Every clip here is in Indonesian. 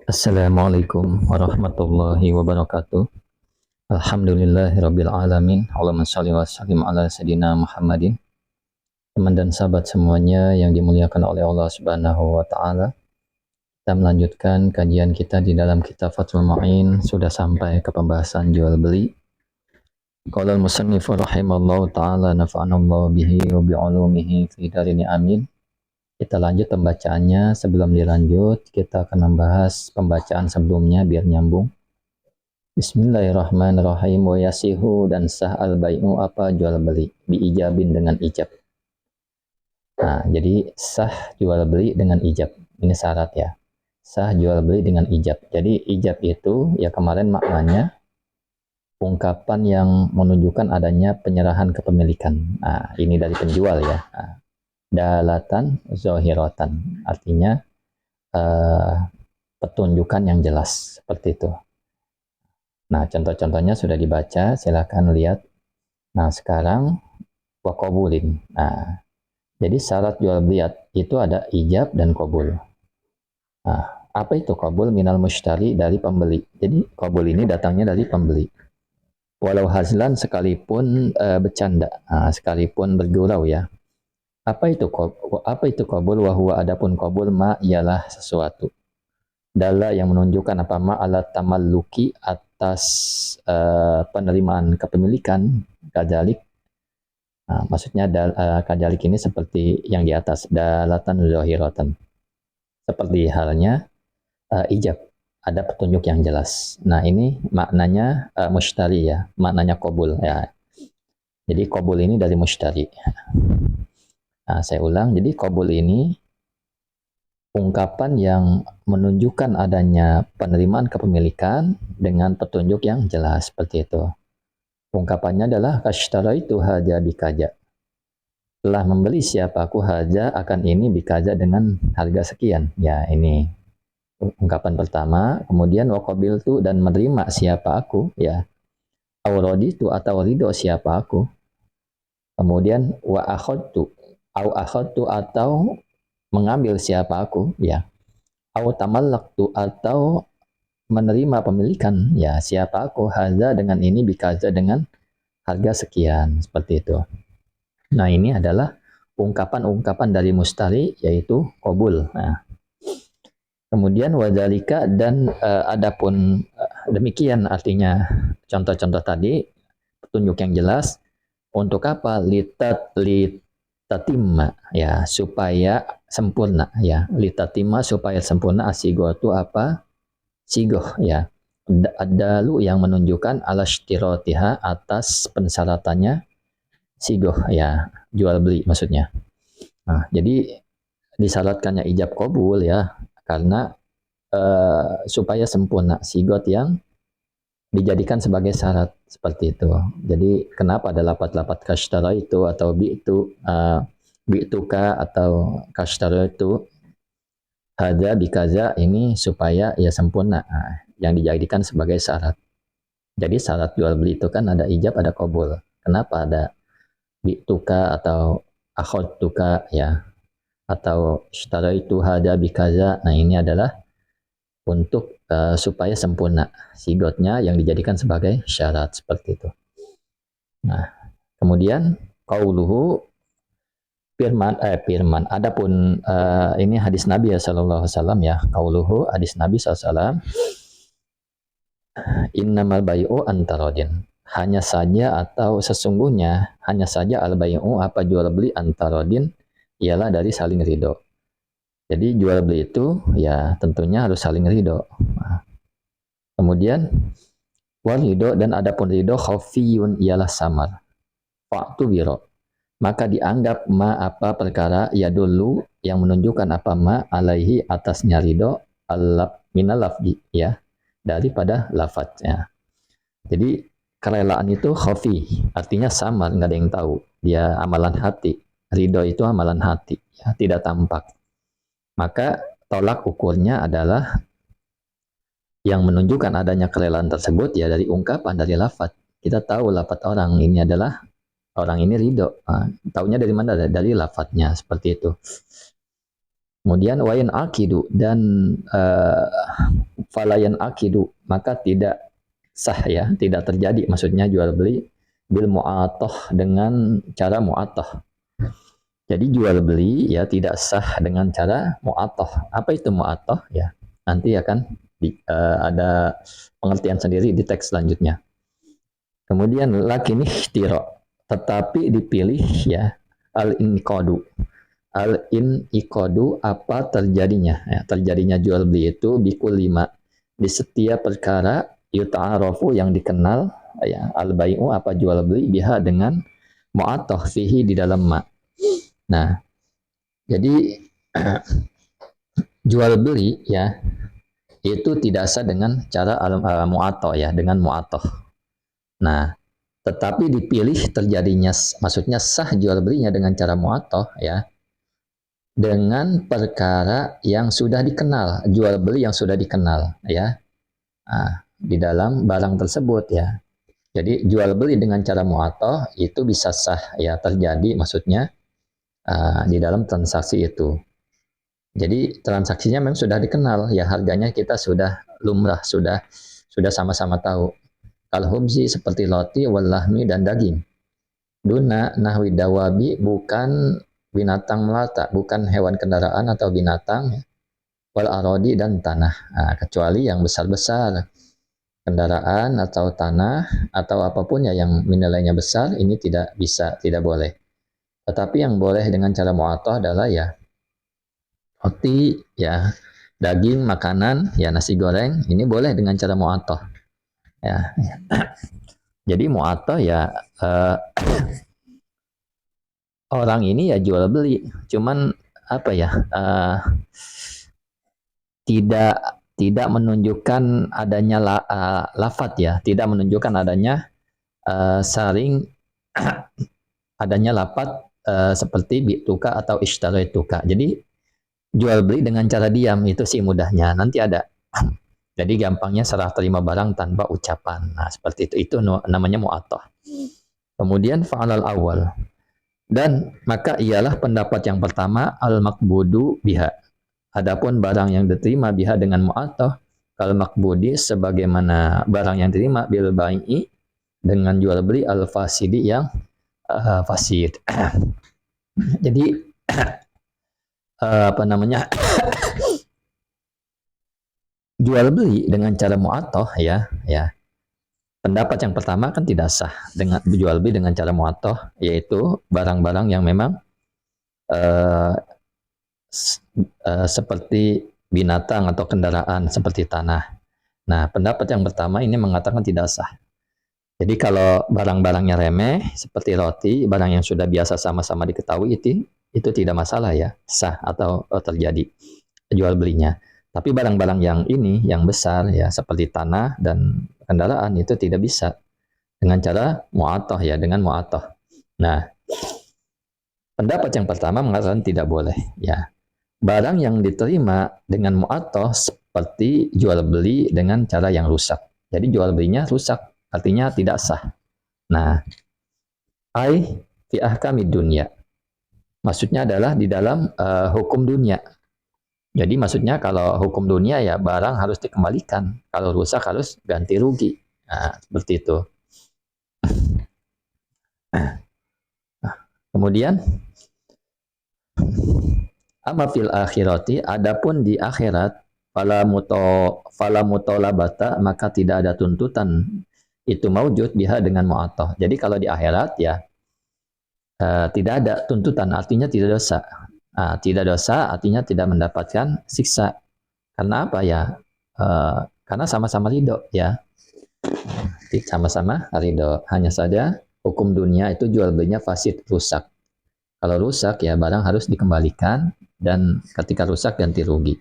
Assalamualaikum warahmatullahi wabarakatuh. Alhamdulillahirabbil alamin. Allahumma shalli wa sallim ala sayidina Muhammadin. Teman dan sahabat semuanya yang dimuliakan oleh Allah Subhanahu wa taala. Kita melanjutkan kajian kita di dalam kitab Fathul Mu'in, sudah sampai ke pembahasan jual beli. Qala al-musannif rahimallahu taala nafa'anallahu bihi wa bi'ulumihi fi darini amin. Kita lanjut pembacaannya. Sebelum dilanjut, kita akan membahas pembacaan sebelumnya biar nyambung. Bismillahirrahmanirrahim. Wa yasihu, dan sah al-bai'u apa jual beli, biijabin dengan ijab. Nah, jadi sah jual beli dengan ijab. Ini syarat ya. Sah jual beli dengan ijab. Jadi ijab itu ya kemarin maknanya ungkapan yang menunjukkan adanya penyerahan kepemilikan. Nah, ini dari penjual ya. Nah, dalatan zohiratan, artinya petunjukan yang jelas, seperti itu. Nah, contoh-contohnya sudah dibaca, silakan lihat. Nah, sekarang wakobulin. Nah, jadi syarat jual beli itu ada ijab dan qabul. Nah, apa itu qabul? Minal mushtari, dari pembeli. Jadi qabul ini datangnya dari pembeli. Walau hazlan, sekalipun bercanda, sekalipun bergurau ya. Apa itu qabul? Wahwa, adapun qabul, ma ialah sesuatu dalla yang menunjukkan apa, ma alat tamalluki, atas penerimaan kepemilikan, kadzalik. Nah, maksudnya kadzalik ini seperti yang di atas, dalatan zahiratan, seperti halnya ijab, ada petunjuk yang jelas. Nah, ini maknanya mushtari ya, maknanya qabul ya. Jadi qabul ini dari mushtari. Nah, saya ulang, jadi qabul ini ungkapan yang menunjukkan adanya penerimaan kepemilikan dengan petunjuk yang jelas, seperti itu. Ungkapannya adalah kasytaraitu haja bikaja. Telah membeli siapa aku haja akan ini bikaja dengan harga sekian. Ya, ini ungkapan pertama. Kemudian waqabiltu, dan menerima siapa aku ya. Auraditu, atau ridho siapa aku. Kemudian wa akhadtu, au akhadtu, atau mengambil siapa aku ya. Au tamallaktu, atau menerima pemilikan ya siapa aku, haza dengan ini, bikaza dengan harga sekian, seperti itu. Nah, ini adalah ungkapan-ungkapan dari mustari, yaitu qabul. Nah, kemudian wadzalika, dan adapun demikian, artinya contoh-contoh tadi petunjuk yang jelas untuk apa? Litatimma ya, supaya sempurna ya. Litatimma, supaya sempurna, asigotu apa? Sigoh ya. Adalu yang menunjukkan alastiratiha, atas pensyaratannya sigoh ya, jual beli maksudnya. Nah, jadi disyaratkannya ijab qabul ya, karena supaya sempurna sigot yang dijadikan sebagai syarat, seperti itu. Jadi kenapa ada lapat-lapat kashtara itu atau bi'tuka atau kashtara itu haja bikaza, ini supaya ya sempurna, yang dijadikan sebagai syarat. Jadi syarat jual beli itu kan ada ijab, ada qabul. Kenapa ada bi'tuka atau akhadtuka ya, atau syarat itu haja bikaza? Nah, ini adalah untuk supaya sempurna sigotnya yang dijadikan sebagai syarat, seperti itu. Nah, kemudian qauluhu, firman adapun ini hadis Nabi ya sallallahu alaihi wasallam ya. Qauluhu, hadis Nabi sallallahu alaihi wasallam, innamal bai'u antarodin, hanya saja atau sesungguhnya, hanya saja al bai'u apa jual beli, antarodin ialah dari saling ridho. Jadi jual beli itu ya tentunya harus saling ridho. Nah, kemudian wal ridho, dan adapun ridho, khafiyun ialah samar. Faktu biro, maka dianggap ma apa perkara, ya dulu yang menunjukkan apa, ma alaihi atasnya ridho, alaf minal lafzi ya, daripada lafadznya. Jadi kerelaan itu khafi, artinya samar, nggak ada yang tahu. Dia amalan hati. Ridho itu amalan hati ya, tidak tampak. Maka tolak ukurnya adalah yang menunjukkan adanya kerelaan tersebut ya dari ungkapan, dari lafadz. Kita tahu lafadz orang ini adalah, orang ini ridho. Nah, taunya dari mana? Dari lafadznya, seperti itu. Kemudian wayan akidu, dan falayan akidu, maka tidak sah ya, tidak terjadi maksudnya jual beli bil mu'atoh dengan cara mu'atoh. Jadi jual beli ya tidak sah dengan cara mu'atoh. Apa itu mu'atoh ya? Nanti akan ada pengertian sendiri di teks selanjutnya. Kemudian lakin ikhtiro, tetapi dipilih ya al-inqadu. Al-inqadu apa terjadinya? Ya, terjadinya jual beli itu bikul 5 di setiap perkara yuta'arofu yang dikenal ya al-bai'u apa jual beli biha dengan mu'atoh fihi di dalam ma. Nah, jadi jual beli ya itu tidak sah dengan cara mu'atoh ya, dengan mu'atoh. Nah, tetapi dipilih terjadinya, maksudnya sah jual belinya dengan cara mu'atoh ya, dengan perkara yang sudah dikenal, jual beli yang sudah dikenal ya, di dalam barang tersebut ya. Jadi jual beli dengan cara mu'atoh itu bisa sah ya terjadi, maksudnya di dalam transaksi itu. Jadi transaksinya memang sudah dikenal ya, harganya kita sudah lumrah, sudah sama-sama tahu. Al-hubzi seperti roti, walahmi dan daging. Duna nahwi dawabi bukan binatang melata, bukan hewan kendaraan atau binatang. Wal arodi dan tanah. Nah, kecuali yang besar-besar, kendaraan atau tanah atau apapun ya yang nilainya besar, ini tidak bisa, tidak boleh. Tetapi yang boleh dengan cara mu'atoh adalah ya roti, ya daging, makanan, ya nasi goreng, ini boleh dengan cara mu'atoh. Ya. Jadi mu'atoh ya orang ini ya jual beli, cuman apa ya tidak menunjukkan adanya lafat ya, tidak menunjukkan adanya saring adanya lafat seperti bituka atau ishtarituka. Jadi jual beli dengan cara diam itu sih mudahnya. Nanti ada. Jadi gampangnya serah terima barang tanpa ucapan. Nah, seperti itu. Itu namanya mu'atoh. Kemudian fa'alal awal. Dan maka ialah pendapat yang pertama al-makbudu biha. Adapun barang yang diterima biha dengan mu'atoh, al-makbudi sebagaimana barang yang diterima bil bai'i dengan jual beli al-fasidi yang fasid. Jadi apa namanya? Jual beli dengan cara mu'atoh ya. Pendapat yang pertama kan tidak sah dengan jual beli dengan cara mu'atoh, yaitu barang-barang yang memang seperti binatang atau kendaraan seperti tanah. Nah, pendapat yang pertama ini mengatakan tidak sah. Jadi kalau barang-barangnya remeh seperti roti, barang yang sudah biasa sama-sama diketahui itu tidak masalah ya, sah atau terjadi jual belinya. Tapi barang-barang yang ini, yang besar ya seperti tanah dan kendaraan itu tidak bisa dengan cara mu'atoh ya, dengan mu'atoh. Nah, pendapat yang pertama mengatakan tidak boleh ya. Barang yang diterima dengan mu'atoh seperti jual beli dengan cara yang rusak. Jadi jual belinya rusak, artinya tidak sah. Nah, ai fi ahkamid dunya. Maksudnya adalah di dalam hukum dunia. Jadi maksudnya kalau hukum dunia ya barang harus dikembalikan. Kalau rusak harus ganti rugi. Nah, seperti itu. Kemudian amma fil akhirati, adapun di akhirat fala mutolabata, maka tidak ada tuntutan itu maujud biha dengan mu'atoh. Jadi kalau di akhirat ya tidak ada tuntutan, artinya tidak dosa. Tidak dosa artinya tidak mendapatkan siksa. Karena apa ya? Karena sama-sama ridho ya. Sama-sama ridho. Hanya saja hukum dunia itu jual belinya fasid, rusak. Kalau rusak ya barang harus dikembalikan, dan ketika rusak ganti rugi.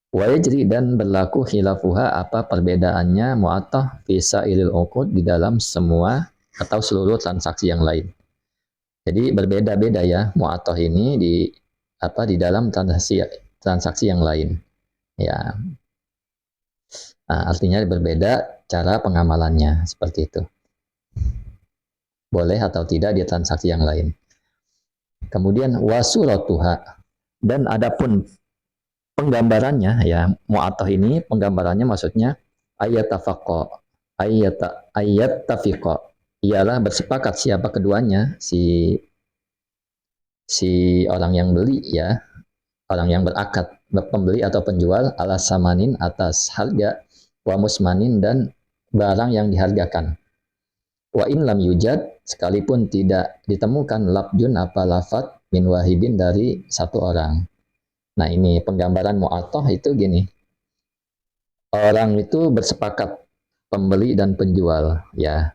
Wajri dan berlaku khilafuha apa perbedaannya mu'atoh fisa ilil uqud di dalam semua atau seluruh transaksi yang lain. Jadi berbeda-beda ya mu'atoh ini di dalam transaksi yang lain. Ya. Artinya berbeda cara pengamalannya seperti itu. Boleh atau tidak di transaksi yang lain. Kemudian wasuratuha, dan adapun penggambarannya ya, mu'attah ini penggambarannya maksudnya ayatafaqa, ayatafiqa, ialah bersepakat siapa keduanya, si orang yang beli ya, orang yang berakad, pembeli atau penjual, ala samanin atas harga, wa musmanin dan barang yang dihargakan. Wa in lam yujad, sekalipun tidak ditemukan labjun apa lafat min wahidin dari satu orang. Nah ini penggambaran mu'attah itu gini, orang itu bersepakat, pembeli dan penjual ya,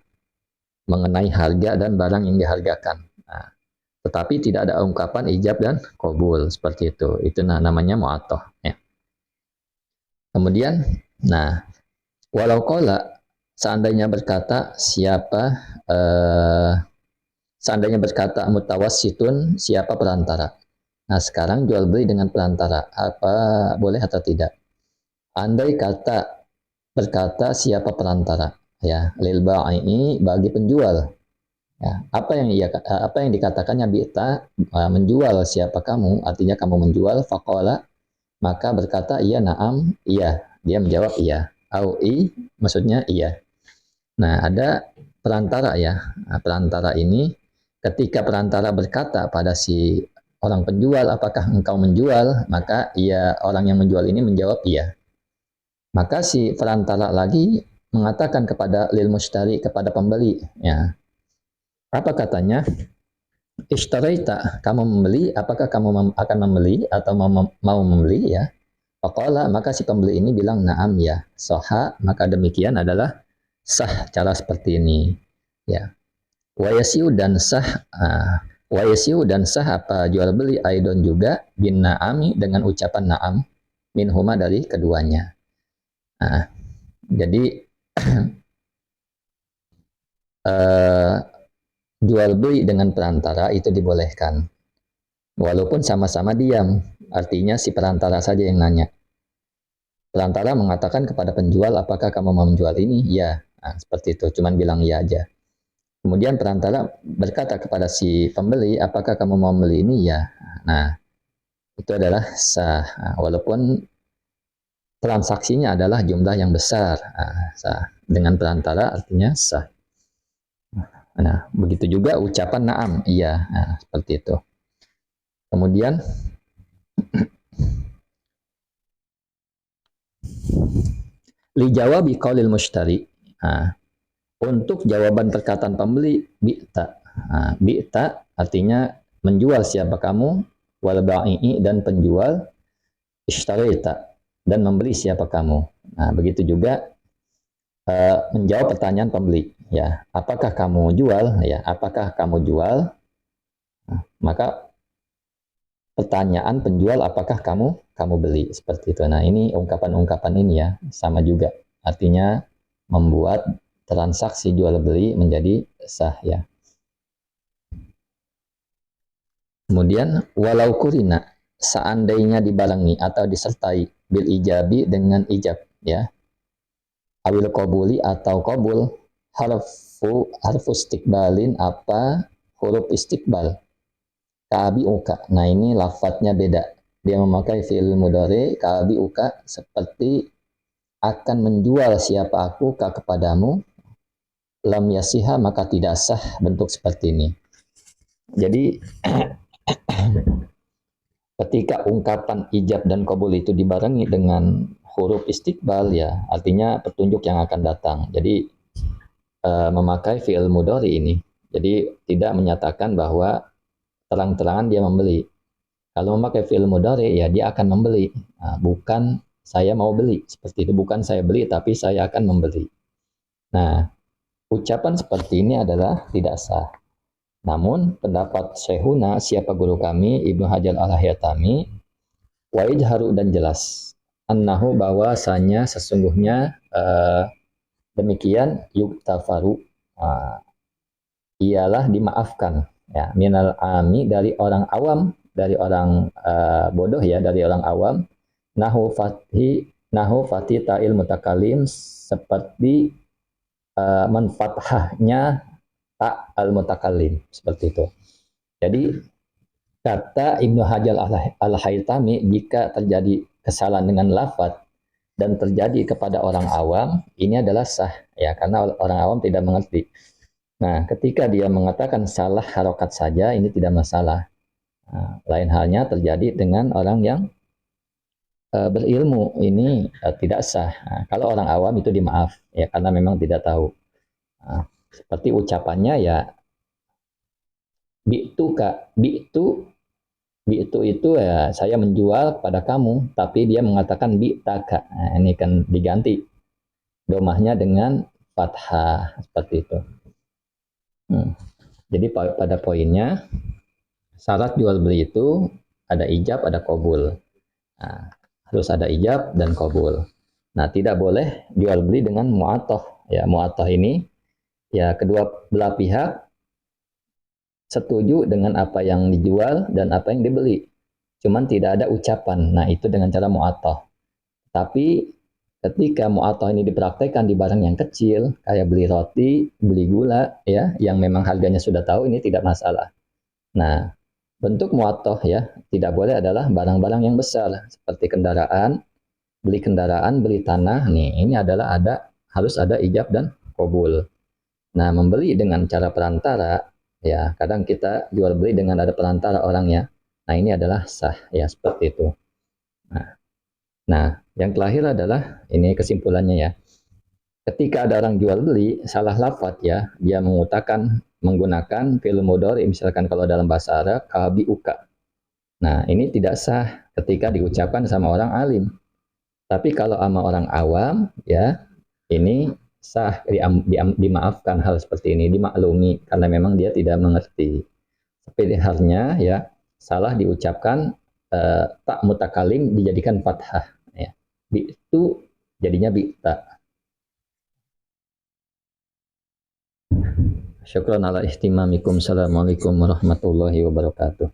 mengenai harga dan barang yang dihargakan. Nah, tetapi tidak ada ungkapan ijab dan qabul seperti itu. Itu namanya mu'attah ya. Kemudian, nah, walau qala, seandainya berkata seandainya berkata mutawassitun, siapa perantara. Nah, sekarang jual beli dengan perantara, apa boleh atau tidak? Andai kata berkata siapa perantara, ya, lil ba'i, bagi penjual. Ya, apa yang dikatakannya bi'ta, menjual siapa kamu, artinya kamu menjual, faqala, maka berkata iya na'am, iya. Dia menjawab iya. Au i, maksudnya iya. Nah, ada perantara ya. Nah, perantara ini ketika perantara berkata pada si orang penjual, apakah engkau menjual? Maka ia, orang yang menjual ini menjawab iya. Maka si perantara lagi mengatakan kepada lil mushtari, kepada pembeli, ya. Apa katanya? Ishtaraita, kamu membeli, apakah kamu akan membeli atau mau membeli ya? Faqala, maka si pembeli ini bilang na'am ya. Soha, maka demikian adalah sah cara seperti ini. Ya. Wayasiu dan sah, wayasiu dan sah apa jual beli aidon juga bin na'ami dengan ucapan na'am min huma dari keduanya. Nah, jadi jual beli dengan perantara itu dibolehkan. Walaupun sama-sama diam, artinya si perantara saja yang nanya. Perantara mengatakan kepada penjual, apakah kamu mau menjual ini? Ya, nah, seperti itu, cuman bilang iya aja. Kemudian perantara berkata kepada si pembeli, apakah kamu mau membeli ini? Ya. Nah, itu adalah sah. Nah, walaupun transaksinya adalah jumlah yang besar. Nah, sah. Dengan perantara artinya sah. Nah, begitu juga ucapan na'am, iya. Nah, seperti itu. Kemudian li jawabi qaulil mushtari. Nah, untuk jawaban perkataan pembeli bi'ta. Nah, bi'ta artinya menjual siapa kamu, wal ba'i dan penjual ishtaraita dan membeli siapa kamu. Nah, begitu juga menjawab pertanyaan pembeli, ya, apakah kamu jual? Ya, apakah kamu jual? Nah, maka pertanyaan penjual, apakah kamu beli, seperti itu. Nah, ini ungkapan-ungkapan ini ya sama juga, artinya membuat transaksi jual beli menjadi sah ya. Kemudian walau kurina, seandainya dibarengi atau disertai bil ijabi dengan ijab ya, awil qabuli atau qabul, harfu istiqbalin apa huruf istiqbal, kaabi uka. Nah ini lafadznya beda. Dia memakai fi'il mudhari kaabi uka, seperti akan menjual siapa aku ka kepadamu, lam yasiha maka tidak sah bentuk seperti ini. Jadi ketika ungkapan ijab dan qabul itu dibarengi dengan huruf istiqbal ya, artinya petunjuk yang akan datang. Jadi memakai fi'il mudhari ini. Jadi tidak menyatakan bahwa terang-terangan dia membeli. Kalau memakai fi'il mudhari ya dia akan membeli. Nah, bukan saya mau beli, seperti itu. Bukan saya beli tapi saya akan membeli. Nah, ucapan seperti ini adalah tidak sah. Namun pendapat Syekhuna, siapa guru kami, Ibnu Hajar al-Haytami, wa ijharu dan jelas, annahu bahwasanya sesungguhnya demikian yuktafaru, ialah dimaafkan ya, minal ami dari orang awam, dari orang bodoh ya, dari orang awam, nahu fati ta'il mutakalim, seperti menfathahnya ta al mutakalim, seperti itu. Jadi kata Ibnu Hajar al-Haytami, jika terjadi kesalahan dengan lafaz dan terjadi kepada orang awam, ini adalah sah ya, karena orang awam tidak mengerti. Nah, ketika dia mengatakan salah harokat saja, ini tidak masalah. Nah, lain halnya terjadi dengan orang yang berilmu, ini tidak sah. Nah, kalau orang awam itu dimaaf ya, karena memang tidak tahu. Nah, seperti ucapannya ya, bi'tu itu ya saya menjual pada kamu, tapi dia mengatakan bi'taka. Nah, ini kan diganti domahnya dengan fathah seperti itu. Jadi pada poinnya, syarat jual beli itu ada ijab, ada qabul. Nah, harus ada ijab dan qabul. Nah, tidak boleh jual beli dengan mu'atoh. Ya, mu'atoh ini ya kedua belah pihak setuju dengan apa yang dijual dan apa yang dibeli. Cuman tidak ada ucapan. Nah, itu dengan cara mu'atoh. Tapi ketika mu'atoh ini dipraktekkan di barang yang kecil, kayak beli roti, beli gula, ya, yang memang harganya sudah tahu, ini tidak masalah. Nah, bentuk mu'atoh ya, tidak boleh adalah barang-barang yang besar, seperti kendaraan, beli tanah, nih, ini adalah harus ada ijab dan qabul. Nah, membeli dengan cara perantara, ya, kadang kita jual beli dengan ada perantara orangnya. Nah, ini adalah sah, ya, seperti itu. Nah, yang terakhir adalah, ini kesimpulannya ya, ketika ada orang jual beli, salah lafaz ya, dia menggunakan fi'il mudhari, misalkan kalau dalam bahasa Arab, kabiuka. Nah, ini tidak sah ketika diucapkan sama orang alim. Tapi kalau sama orang awam, ya, ini sah, dimaafkan hal seperti ini, dimaklumi, karena memang dia tidak mengerti. Seperti halnya, ya, salah diucapkan, tak mutakalim dijadikan fathah. Ya. Itu jadinya bi'ta. Syukran ala ihtimamikum. Assalamualaikum warahmatullahi wabarakatuh.